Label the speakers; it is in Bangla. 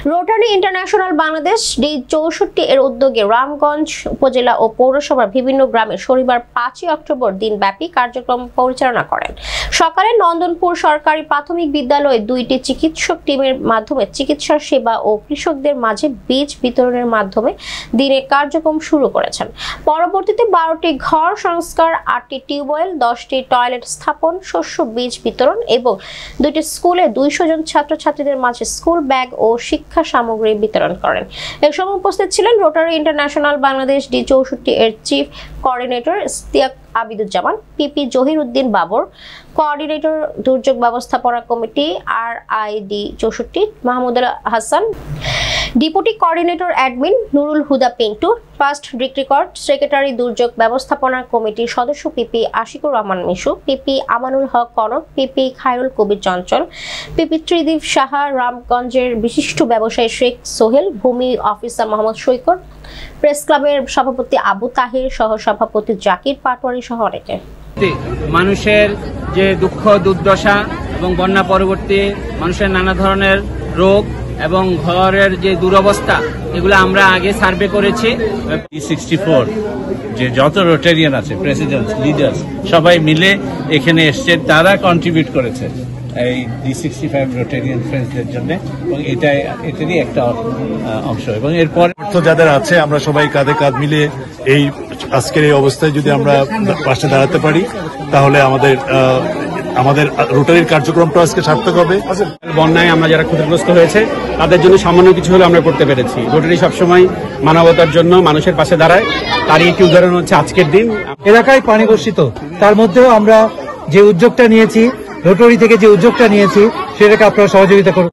Speaker 1: রোটারি ইন্টারন্যাশনাল বাংলাদেশ D64 এর উদ্যোগে রামগঞ্জ উপজেলা ও পৌরসভার বিভিন্ন গ্রামে শনিবার 5 অক্টোবর দিনব্যাপী কার্যক্রম পরিচালনা করেন। সকালে নন্দনপুর সরকারি প্রাথমিক বিদ্যালয়ে 2টি চিকিৎসক টিমের মাধ্যমে চিকিৎসা সেবা ও কৃষকদের মাঝে বীজ বিতরণের মাধ্যমে দিনের কার্যক্রম শুরু করেছেন। পরবর্তীতে 12টি ঘর সংস্কার, 8টি টিউবওয়েল, 10টি টয়লেট স্থাপন, শস্য বীজ বিতরণ এবং 2টি স্কুলে 200 জন ছাত্রছাত্রীদের মাঝে স্কুল ব্যাগ ও শিক্ষা সামগ্রী বিতরণ করেন। এ সময় উপস্থিত ছিলেন রোটারি ইন্টারন্যাশনাল বাংলাদেশ D64 এর chief coordinator Ishtiaq Abiduzzaman, PP Zahir Uddin Babar, coordinator দুর্যোগ ব্যবস্থাপনা committee RID64 Mahmudul Hasan, deputy coordinator admin Nurul Huda Pintu, first record secretary দুর্যোগ ব্যবস্থাপনা কমিটির সদস্য পিপি আশিকুর রহমান মিশু, পিপি আমানুল হক কনক, পিপি খায়রুল কবির চঞ্চল, পিপি ত্রিদীপ সাহা, রামগঞ্জের বিশিষ্ট ব্যবসায়ী শেখ সোহেল, ভূমি অফিসার মোহাম্মদ সৈকত, প্রেস ক্লাবের সভাপতি আবু তাহির, সহ সভাপতি জাকির পাটোয়ারি সহ অনেকে।
Speaker 2: মানুষের যে দুঃখ দুর্দশা এবং বন্যা পরবর্তী মানুষের নানা ধরনের রোগ এবং ঘরের যে দুরবস্থা, এগুলো আমরা আগে সার্ভে করেছি।
Speaker 3: D64 যে যত রোটারিয়ান আছে, প্রেসিডেন্ট, লিডার্স সবাই মিলে এখানে এসছে, তারা কন্ট্রিবিউট করেছে এই D65 রোটারিয়ান ফ্রেন্ডসদের জন্য, এবং এটারই একটা অংশ। এবং এরপর
Speaker 4: যাদের আছে আমরা সবাই কাঁধে কাঁধ মিলে এই আজকের এই অবস্থায় যদি আমরা পাশে দাঁড়াতে পারি, তাহলে আমাদের রোটারির কার্যক্রমটা আজকে সার্থক হবে।
Speaker 2: বন্যায় আমরা যারা ক্ষতিগ্রস্ত হয়েছে তাদের জন্য সামান্য কিছু হলে আমরা করতে পেরেছি। রোটারি সবসময় মানবতার জন্য মানুষের পাশে দাঁড়ায়, তারই একটি উদাহরণ হচ্ছে আজকের দিন।
Speaker 5: এলাকায় পানি বর্ষিত, তার মধ্যেও আমরা যে উদ্যোগটা নিয়েছি, রোটারি থেকে যে উদ্যোগটা নিয়েছি, সেটাকে আপনারা সহযোগিতা করুন।